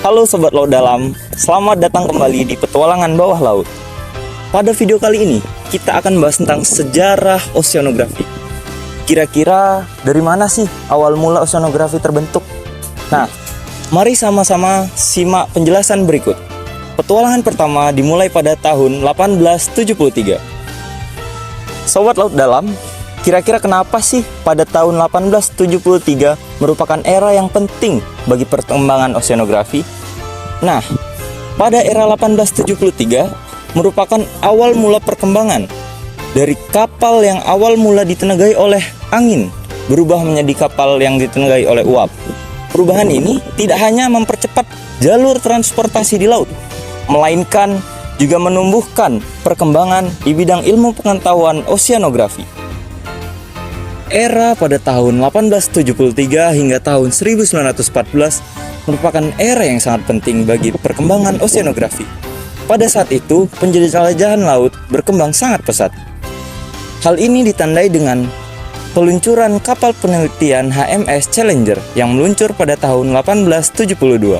Halo Sobat Laut Dalam, selamat datang kembali di Petualangan Bawah Laut. Pada video kali ini, kita akan bahas tentang sejarah oceanografi. Kira-kira dari mana sih awal mula oceanografi terbentuk? Nah, mari sama-sama simak penjelasan berikut. Petualangan pertama dimulai pada tahun 1873. Sobat Laut Dalam, kira-kira kenapa sih pada tahun 1873 merupakan era yang penting bagi perkembangan oceanografi? Nah, pada era 1873 merupakan awal mula perkembangan dari kapal yang awal mula ditenagai oleh angin berubah menjadi kapal yang ditenagai oleh uap. Perubahan ini tidak hanya mempercepat jalur transportasi di laut, melainkan juga menumbuhkan perkembangan di bidang ilmu pengetahuan oceanografi. Era pada tahun 1873 hingga tahun 1914 merupakan era yang sangat penting bagi perkembangan oceanografi. Pada saat itu, penjelajahan laut berkembang sangat pesat. Hal ini ditandai dengan peluncuran kapal penelitian HMS Challenger yang meluncur pada tahun 1872.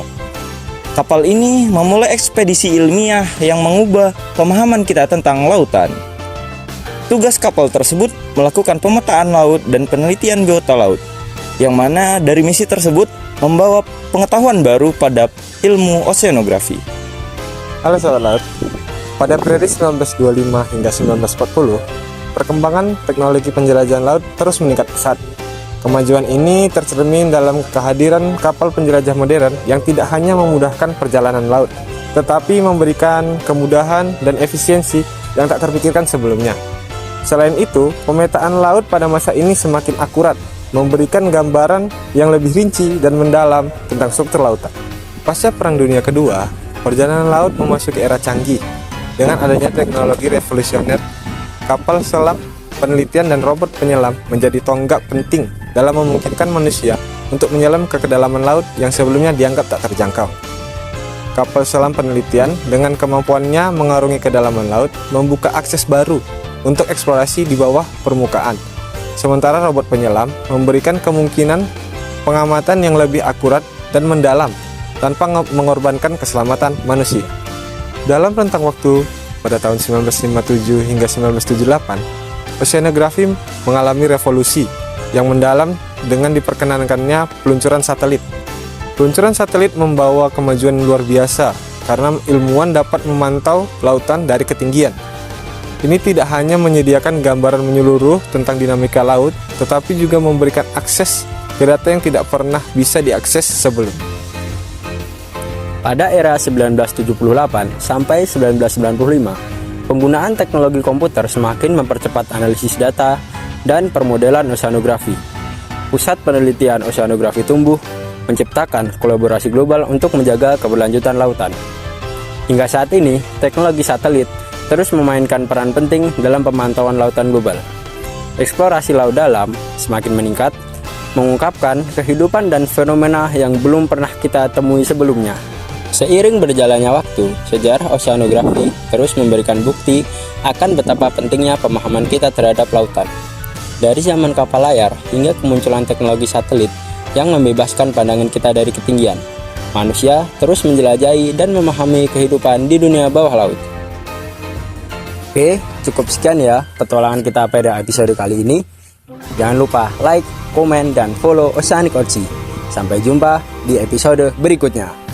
Kapal ini memulai ekspedisi ilmiah yang mengubah pemahaman kita tentang lautan. Tugas kapal tersebut melakukan pemetaan laut dan penelitian biota laut, yang mana dari misi tersebut membawa pengetahuan baru pada ilmu oceanografi. Halo Sobat Laut, pada periode 1925 hingga 1940, perkembangan teknologi penjelajahan laut terus meningkat pesat. Kemajuan ini tercermin dalam kehadiran kapal penjelajah modern yang tidak hanya memudahkan perjalanan laut, tetapi memberikan kemudahan dan efisiensi yang tak terpikirkan sebelumnya. Selain itu, pemetaan laut pada masa ini semakin akurat, memberikan gambaran yang lebih rinci dan mendalam tentang struktur lautan. Pasca Perang Dunia Kedua, perjalanan laut memasuki era canggih. Dengan adanya teknologi revolusioner, kapal selam, penelitian dan robot penyelam menjadi tonggak penting dalam memungkinkan manusia untuk menyelam ke kedalaman laut yang sebelumnya dianggap tak terjangkau. Kapal selam penelitian dengan kemampuannya mengarungi kedalaman laut membuka akses baru untuk eksplorasi di bawah permukaan. Sementara robot penyelam memberikan kemungkinan pengamatan yang lebih akurat dan mendalam tanpa mengorbankan keselamatan manusia. Dalam rentang waktu pada tahun 1957 hingga 1978, oceanografi mengalami revolusi yang mendalam dengan diperkenankannya peluncuran satelit. Peluncuran satelit membawa kemajuan luar biasa karena ilmuwan dapat memantau lautan dari ketinggian. Ini tidak hanya menyediakan gambaran menyeluruh tentang dinamika laut, tetapi juga memberikan akses ke data yang tidak pernah bisa diakses sebelumnya. Pada era 1978 sampai 1995, penggunaan teknologi komputer semakin mempercepat analisis data dan permodelan oceanografi. Pusat penelitian oceanografi tumbuh, menciptakan kolaborasi global untuk menjaga keberlanjutan lautan. Hingga saat ini, teknologi satelit terus memainkan peran penting dalam pemantauan lautan global. Eksplorasi laut dalam semakin meningkat, mengungkapkan kehidupan dan fenomena yang belum pernah kita temui sebelumnya. Seiring berjalannya waktu, sejarah oceanografi terus memberikan bukti akan betapa pentingnya pemahaman kita terhadap lautan. Dari zaman kapal layar hingga kemunculan teknologi satelit yang membebaskan pandangan kita dari ketinggian, manusia terus menjelajahi dan memahami kehidupan di dunia bawah laut. Oke, cukup sekian ya petualangan kita pada episode kali ini. Jangan lupa like, komen, dan follow Oceanic Oci. Sampai jumpa di episode berikutnya.